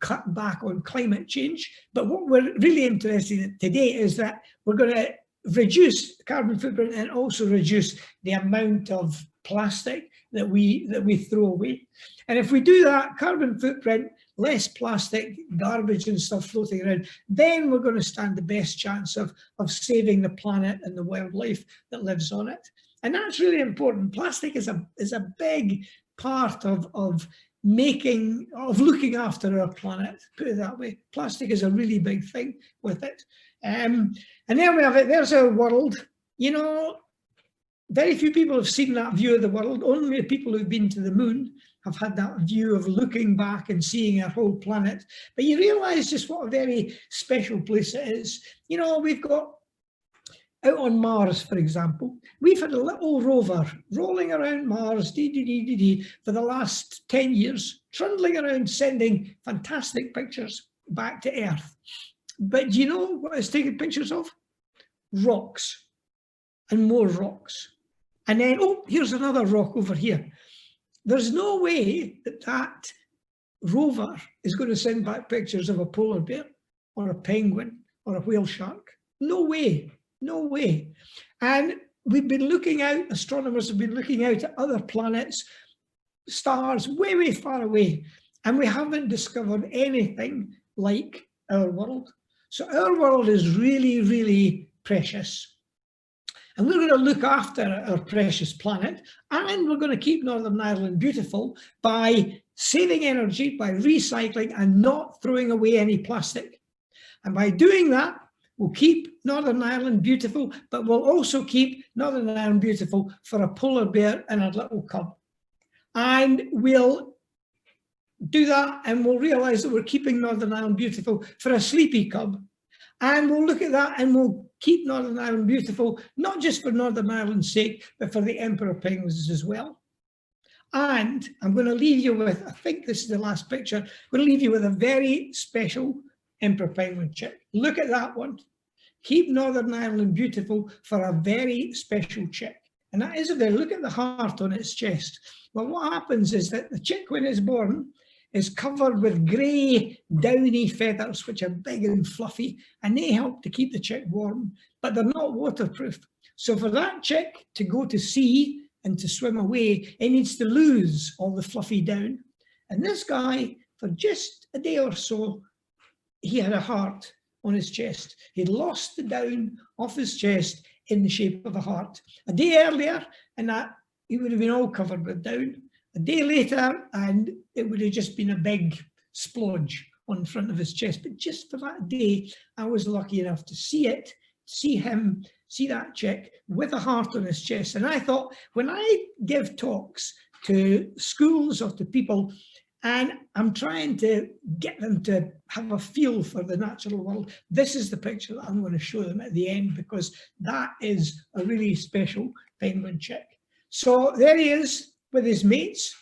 cut back on climate change. But what we're really interested in today is that we're going to reduce carbon footprint and also reduce the amount of plastic that we throw away. And if we do that, carbon footprint, less plastic, garbage and stuff floating around, then we're going to stand the best chance of saving the planet and the wildlife that lives on it. And that's really important. Plastic is a big part of looking after our planet, put it that way. Plastic is a really big thing with it. And there we have it. There's our world. You know, very few people have seen that view of the world. Only the people who've been to the moon have had that view of looking back and seeing our whole planet. But you realise just what a very special place it is. You know, we've got out on Mars, for example, we've had a little rover rolling around Mars for the last 10 years, trundling around, sending fantastic pictures back to Earth. But do you know what it's taking pictures of? Rocks and more rocks. And then, oh, here's another rock over here. There's no way that rover is going to send back pictures of a polar bear or a penguin or a whale shark. No way, no way. And we've been looking out, astronomers have been looking out at other planets, stars way, way far away, and we haven't discovered anything like our world. So our world is really, really precious. And we're going to look after our precious planet, and we're going to keep Northern Ireland beautiful by saving energy, by recycling and not throwing away any plastic. And by doing that, we'll keep Northern Ireland beautiful, but we'll also keep Northern Ireland beautiful for a polar bear and a little cub. And we'll do that, and we'll realise that we're keeping Northern Ireland beautiful for a sleepy cub. And we'll look at that and we'll keep Northern Ireland beautiful, not just for Northern Ireland's sake, but for the emperor penguins as well. And I'm going to leave you with, I think this is the last picture, I'm going to leave you with a very special emperor penguin chick. Look at that one. Keep Northern Ireland beautiful for a very special chick. And that is there. Look at the heart on its chest. Well, what happens is that the chick, when it's born, is covered with grey, downy feathers, which are big and fluffy, and they help to keep the chick warm, but they're not waterproof. So for that chick to go to sea and to swim away, it needs to lose all the fluffy down. And this guy, for just a day or so, he had a heart on his chest. He'd lost the down off his chest in the shape of a heart. A day earlier, and that he would have been all covered with down. A day later, and it would have just been a big splodge on the front of his chest. But just for that day, I was lucky enough to see it, see him, see that chick with a heart on his chest. And I thought, when I give talks to schools or to people, And I'm trying to get them to have a feel for the natural world. This is the picture that I'm going to show them at the end, because that is a really special penguin chick. So there he is with his mates.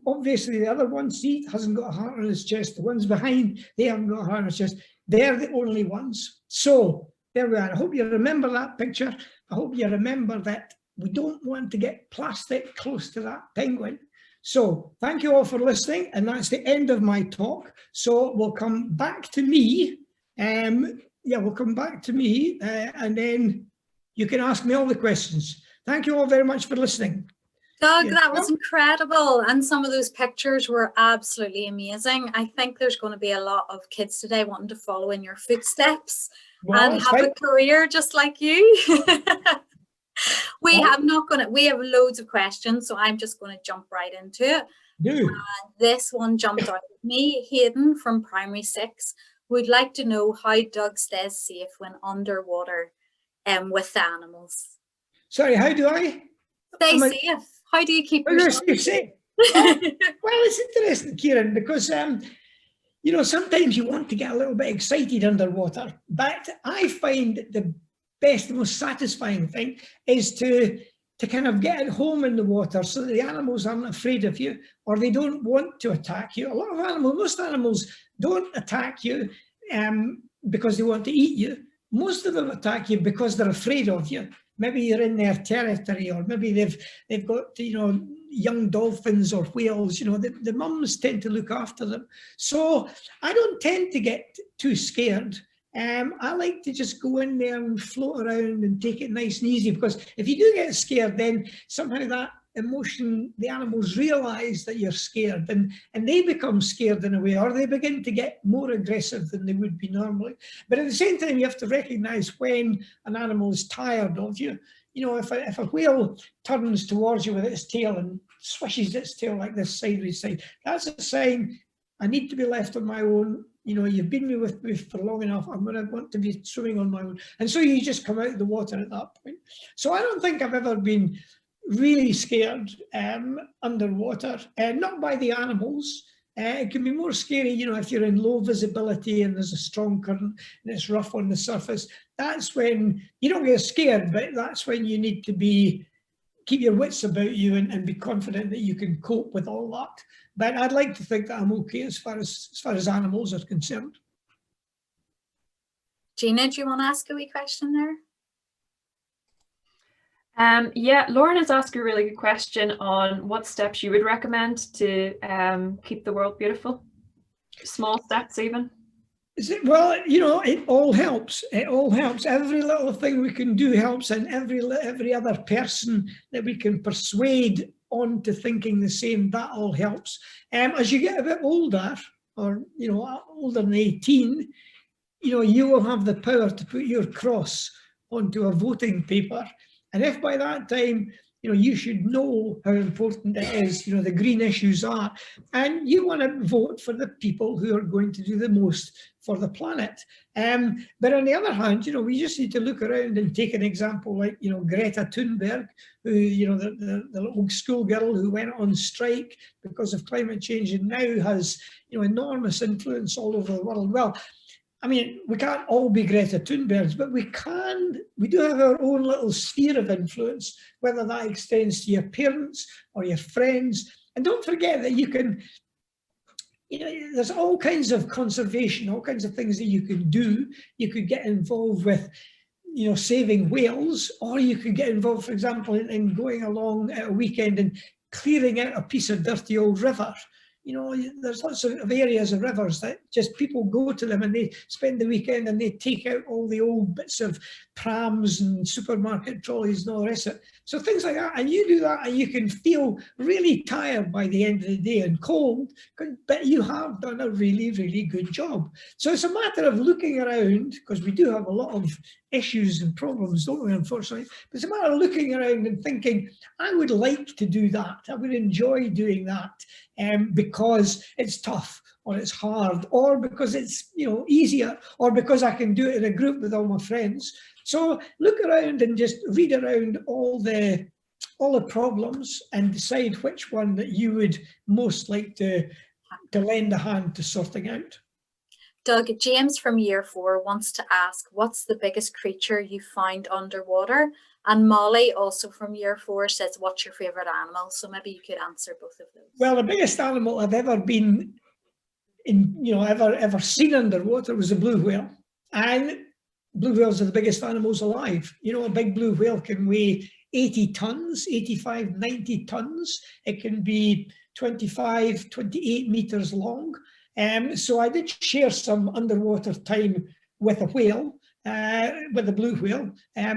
Obviously the other one, see, hasn't got a heart on his chest. The ones behind, they haven't got a heart on his chest. They're the only ones. So there we are. I hope you remember that picture. I hope you remember that we don't want to get plastic close to that penguin. So thank you all for listening, and that's the end of my talk. So we'll come back to me. We'll come back to me, and then you can ask me all the questions. Thank you all very much for listening. Doug, that was incredible. And some of those pictures were absolutely amazing. I think there's going to be a lot of kids today wanting to follow in your footsteps and have a career just like you. We have loads of questions, so I'm just going to jump right into it. This one jumped out at me. Hayden from Primary 6 would like to know how Doug stays safe when underwater with the animals. Sorry, how do I? Stay safe. How do you keep yourself safe? Well, it's interesting, Kieran, because sometimes you want to get a little bit excited underwater, but I find the best, the most satisfying thing is to kind of get at home in the water so that the animals aren't afraid of you, or they don't want to attack you. Most animals don't attack you because they want to eat you. Most of them attack you because they're afraid of you. Maybe you're in their territory, or maybe they've got young dolphins or whales. The mums tend to look after them. So I don't tend to get too scared. I like to just go in there and float around and take it nice and easy, because if you do get scared, then somehow that emotion, the animals realize that you're scared, and they become scared in a way, or they begin to get more aggressive than they would be normally. But at the same time, you have to recognize when an animal is tired of you. If a whale turns towards you with its tail and swishes its tail like this sideways side, that's a sign I need to be left on my own. You've been with me for long enough. I'm going to want to be swimming on my own. And so you just come out of the water at that point. So I don't think I've ever been really scared underwater, not by the animals. It can be more scary, if you're in low visibility and there's a strong current and it's rough on the surface. That's when you don't get scared, but that's when you need to keep your wits about you and be confident that you can cope with all that. But I'd like to think that I'm okay as far as animals are concerned. Gina, do you want to ask a wee question there? Lauren has asked a really good question on what steps you would recommend to keep the world beautiful. Small steps even. Well, it all helps. It all helps. Every little thing we can do helps, and every other person that we can persuade on to thinking the same, that all helps. As you get a bit older, or older than 18, you will have the power to put your cross onto a voting paper. And if by that time, you should know how important it is, the green issues are, and you want to vote for the people who are going to do the most for the planet. But on the other hand, we just need to look around and take an example like, Greta Thunberg, who, the little schoolgirl who went on strike because of climate change and now has, enormous influence all over the world. Well, I mean, we can't all be Greta Thunbergs, but we do have our own little sphere of influence, whether that extends to your parents or your friends. And don't forget that you can, there's all kinds of conservation, all kinds of things that you can do. You could get involved with, saving whales, or you could get involved, for example, in going along at a weekend and clearing out a piece of dirty old river. There's lots of areas of rivers that just people go to them and they spend the weekend and they take out all the old bits of prams and supermarket trolleys and all the rest of it. So things like that, and you do that and you can feel really tired by the end of the day and cold, but you have done a really, really good job. So it's a matter of looking around, because we do have a lot of issues and problems, don't we, unfortunately? But it's a matter of looking around and thinking, I would like to do that. I would enjoy doing that because it's tough, or it's hard, or because it's easier, or because I can do it in a group with all my friends. So look around and just read around all the problems and decide which one that you would most like to to lend a hand to sorting out. Doug, James from year 4 wants to ask, what's the biggest creature you found underwater? And Molly, also from year 4, says, what's your favourite animal? So maybe you could answer both of those. Well, the biggest animal I've ever been in, ever seen underwater was a blue whale. And blue whales are the biggest animals alive. A big blue whale can weigh 80 tons, 85, 90 tons. It can be 25, 28 meters long. So I did share some underwater time with a whale, with a blue whale.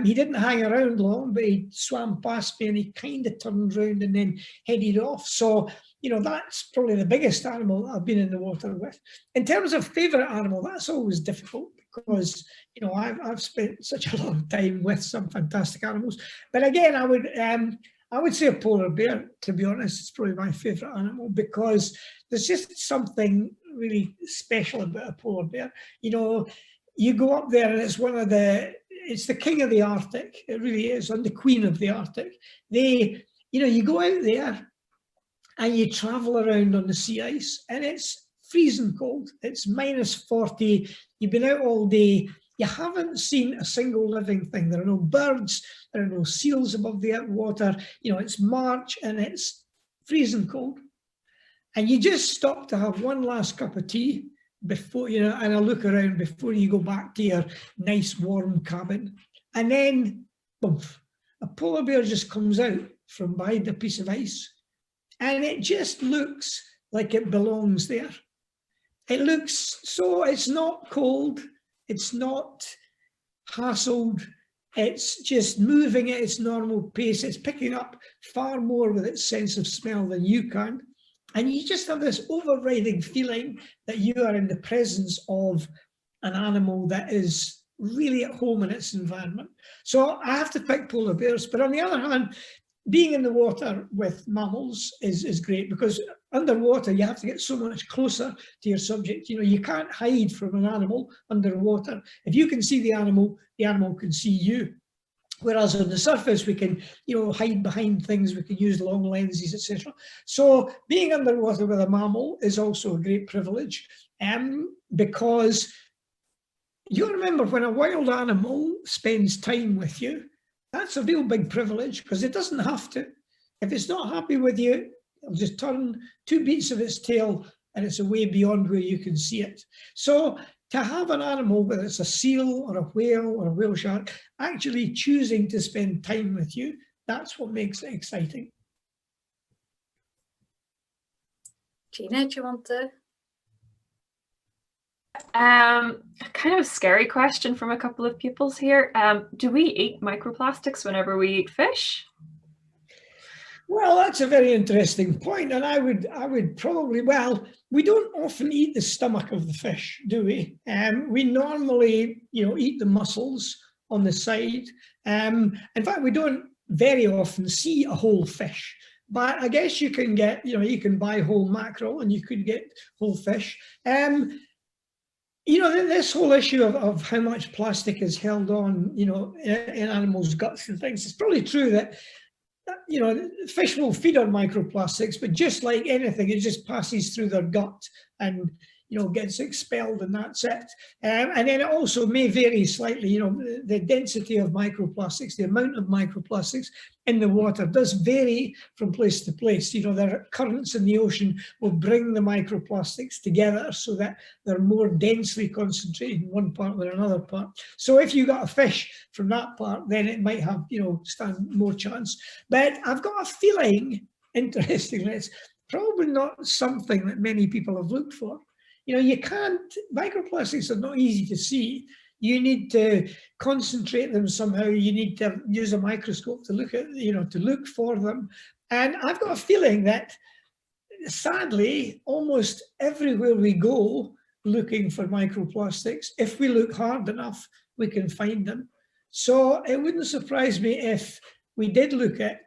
He didn't hang around long, but he swam past me and he kind of turned around and then headed off. So, that's probably the biggest animal I've been in the water with. In terms of favourite animal, that's always difficult because, I've spent such a long time with some fantastic animals. But again, I would say a polar bear, to be honest. It's probably my favourite animal because there's just something really special about a polar bear. You go up there and it's the king of the Arctic. It really is, and the queen of the Arctic. You go out there and you travel around on the sea ice and it's freezing cold. It's -40. You've been out all day. You haven't seen a single living thing. There are no birds. There are no seals above the water. It's March and it's freezing cold. And you just stop to have one last cup of tea before, and a look around before you go back to your nice warm cabin. And then, boom, a polar bear just comes out from behind a piece of ice. And it just looks like it belongs there. It looks so, it's not cold. It's not hassled. It's just moving at its normal pace. It's picking up far more with its sense of smell than you can. And you just have this overriding feeling that you are in the presence of an animal that is really at home in its environment. So I have to pick polar bears. But on the other hand, being in the water with mammals is great because underwater you have to get so much closer to your subject. You can't hide from an animal underwater. If you can see the animal can see you. Whereas on the surface we can, hide behind things, we can use long lenses, etc. So being underwater with a mammal is also a great privilege, because you remember when a wild animal spends time with you, that's a real big privilege because it doesn't have to. If it's not happy with you, it'll just turn 2 beats of its tail and it's away beyond where you can see it. So to have an animal, whether it's a seal or a whale or a whale shark, actually choosing to spend time with you, that's what makes it exciting. Gina, do you want to? Kind of a scary question from a couple of peoples here. Do we eat microplastics whenever we eat fish? Well, that's a very interesting point, and I would probably, we don't often eat the stomach of the fish, do we? We normally, eat the muscles on the side. In fact, we don't very often see a whole fish. But I guess you can get, you can buy whole mackerel and you could get whole fish. This whole issue of how much plastic is held on, in animals' guts and things, it's probably true that, fish will feed on microplastics, but just like anything, it just passes through their gut and, gets expelled and that's it. And then it also may vary slightly, the density of microplastics, the amount of microplastics in the water does vary from place to place. There are currents in the ocean will bring the microplastics together so that they're more densely concentrated in one part than another part. So if you got a fish from that part, then it might have, stand more chance. But I've got a feeling, interestingly, it's probably not something that many people have looked for. Microplastics are not easy to see. You need to concentrate them somehow. You need to use a microscope to look at, to look for them. And I've got a feeling that, sadly, almost everywhere we go looking for microplastics, if we look hard enough, we can find them. So it wouldn't surprise me if we did look at,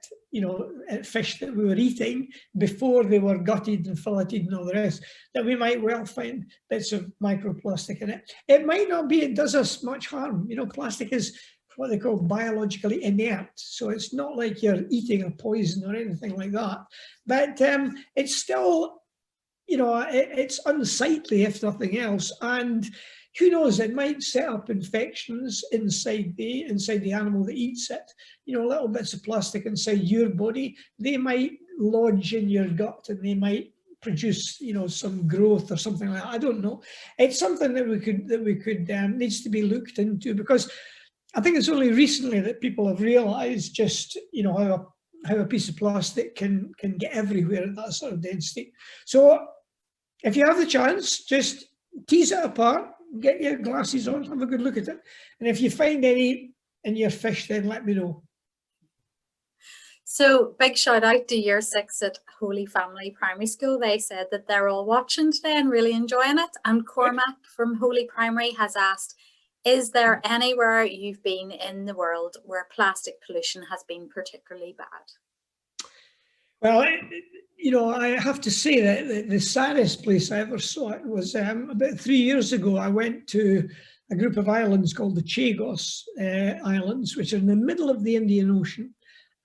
at fish that we were eating before they were gutted and filleted and all the rest, that we might well find bits of microplastic in it. It might not be, it does us much harm. Plastic is what they call biologically inert. So it's not like you're eating a poison or anything like that. But it's still, you know, it's unsightly if nothing else, and who knows, it might set up infections inside the animal that eats it. You know, little bits of plastic inside your body, they might lodge in your gut and they might produce, you know, some growth or something like that. I don't know. It's something that we could needs to be looked into, because I think it's only recently that people have realised just, you know, how a piece of plastic can get everywhere at that sort of density. So if you have the chance, just tease it apart, get your glasses on, have a good look at it. And if you find any in your fish, then let me know. So big shout out to Year 6 at Holy Family Primary School. They said that they're all watching today and really enjoying it. And Cormac from Holy Primary has asked, is there anywhere you've been in the world where plastic pollution has been particularly bad? Well, you know, I have to say that the saddest place I ever saw it was about 3 years ago. I went to a group of islands called the Chagos Islands, which are in the middle of the Indian Ocean.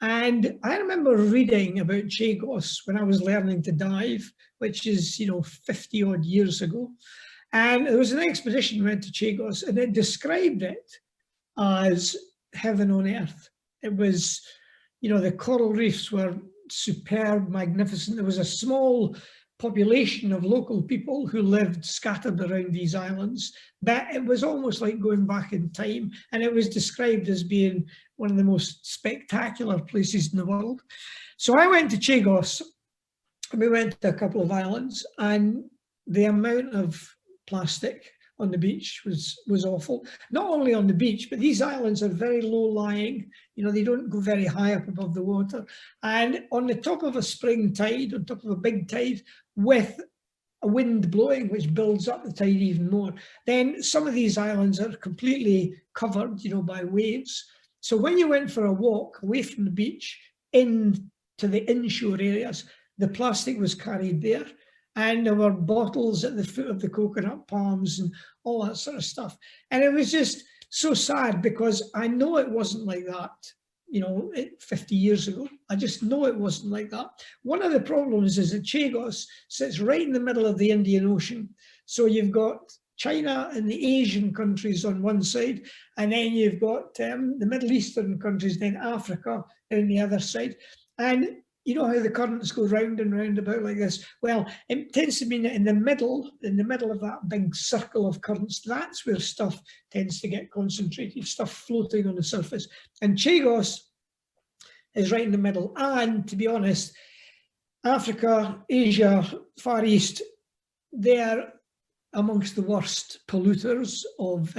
And I remember reading about Chagos when I was learning to dive, which is, you know, 50 odd years ago. And there was an expedition went to Chagos, and it described it as heaven on earth. It was, you know, the coral reefs were superb, magnificent. There was a small population of local people who lived scattered around these islands, but it was almost like going back in time, and it was described as being one of the most spectacular places in the world. So I went to Chagos, and we went to a couple of islands, and the amount of plastic on the beach was awful. Not only on the beach, but these islands are very low lying. You know, they don't go very high up above the water. And on the top of a spring tide, on top of a big tide, with a wind blowing, which builds up the tide even more, then some of these islands are completely covered, you know, by waves. So when you went for a walk away from the beach into the inshore areas, the plastic was carried there. And there were bottles at the foot of the coconut palms and all that sort of stuff. And it was just so sad, because I know it wasn't like that, you know, 50 years ago. I just know it wasn't like that. One of the problems is that Chagos sits right in the middle of the Indian Ocean. So you've got China and the Asian countries on one side, and then you've got the Middle Eastern countries, then Africa on the other side. And you know how the currents go round and round about like this? Well, it tends to mean that in the middle of that big circle of currents, that's where stuff tends to get concentrated, stuff floating on the surface. And Chagos is right in the middle. And to be honest, Africa, Asia, Far East, they're amongst the worst polluters of,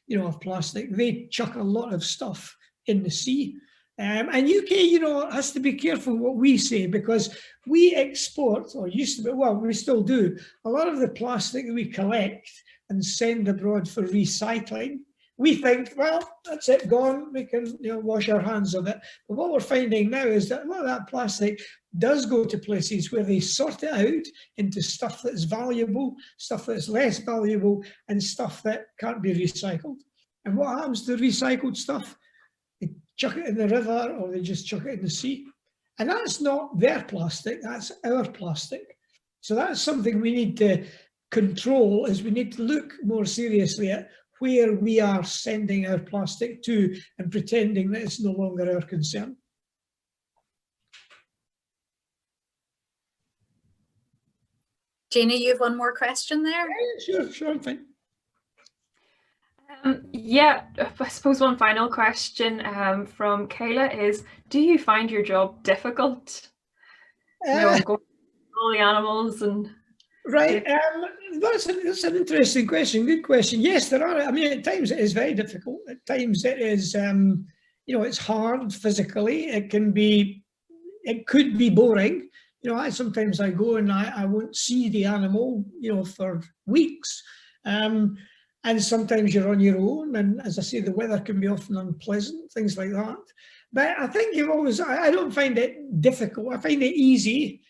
you know, of plastic. They chuck a lot of stuff in the sea. And UK, you know, has to be careful what we say, because we export, or used to be, well, we still do, a lot of the plastic that we collect and send abroad for recycling. We think, well, that's it, gone, we can, you know, wash our hands of it. But what we're finding now is that a lot of that plastic does go to places where they sort it out into stuff that's valuable, stuff that's less valuable, and stuff that can't be recycled. And what happens to recycled stuff? They chuck it in the river, or they just chuck it in the sea. And that's not their plastic, that's our plastic. So that's something we need to control, is we need to look more seriously at where we are sending our plastic to and pretending that it's no longer our concern. Gina, you have one more question there? Yeah, sure, I'm fine. Yeah, I suppose one final question from Kayla is, do you find your job difficult? You know, going all the animals and... Right, that's an interesting question, good question. Yes, there are, I mean, at times it is very difficult. At times it is, you know, it's hard physically. It could be boring. You know, sometimes I go and I won't see the animal, you know, for weeks. And sometimes you're on your own, and as I say, the weather can be often unpleasant, things like that. But I think I don't find it difficult. I find it easy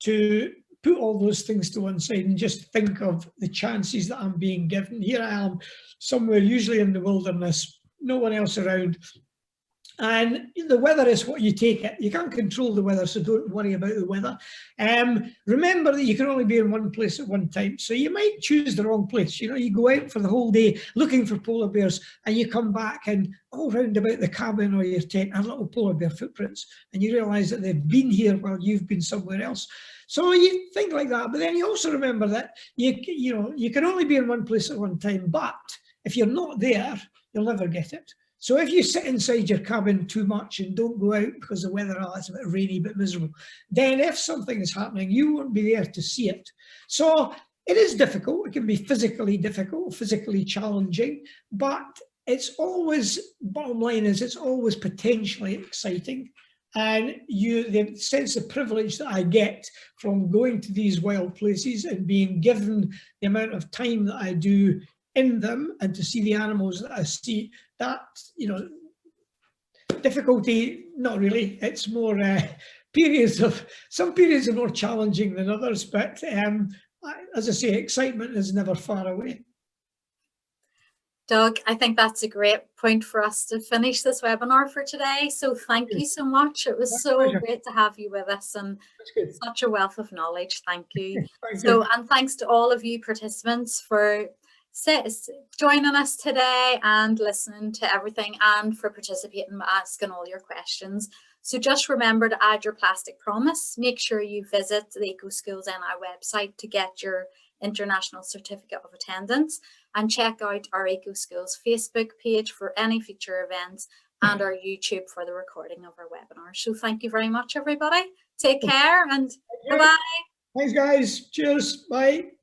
to put all those things to one side and just think of the chances that I'm being given. Here I am, somewhere usually in the wilderness, no one else around. And the weather is what you take it. You can't control the weather, so don't worry about the weather. Remember that you can only be in one place at one time. So you might choose the wrong place. You know, you go out for the whole day looking for polar bears, and you come back and all round about the cabin or your tent are little polar bear footprints. And you realise that they've been here while you've been somewhere else. So you think like that. But then you also remember that you can only be in one place at one time. But if you're not there, you'll never get it. So if you sit inside your cabin too much and don't go out because the weather, it's a bit rainy, a bit miserable, then if something is happening, you won't be there to see it. So it is difficult. It can be physically difficult, physically challenging, but it's always, bottom line is, it's always potentially exciting. And the sense of privilege that I get from going to these wild places and being given the amount of time that I do in them and to see the animals that I see, that, difficulty, not really. It's more some periods are more challenging than others, but as I say, excitement is never far away. Doug, I think that's a great point for us to finish this webinar for today. So thank you so much. It was so great to have you with us, and such a wealth of knowledge. Thank you. And thanks to all of you participants for joining us today and listening to everything, and for participating and asking all your questions. So just remember to add your plastic promise. Make sure you visit the EcoSchools NI website to get your International Certificate of Attendance, and check out our EcoSchools Facebook page for any future events, and our YouTube for the recording of our webinar. So thank you very much, everybody. Take care, and bye-bye. Thanks, guys. Cheers. Bye.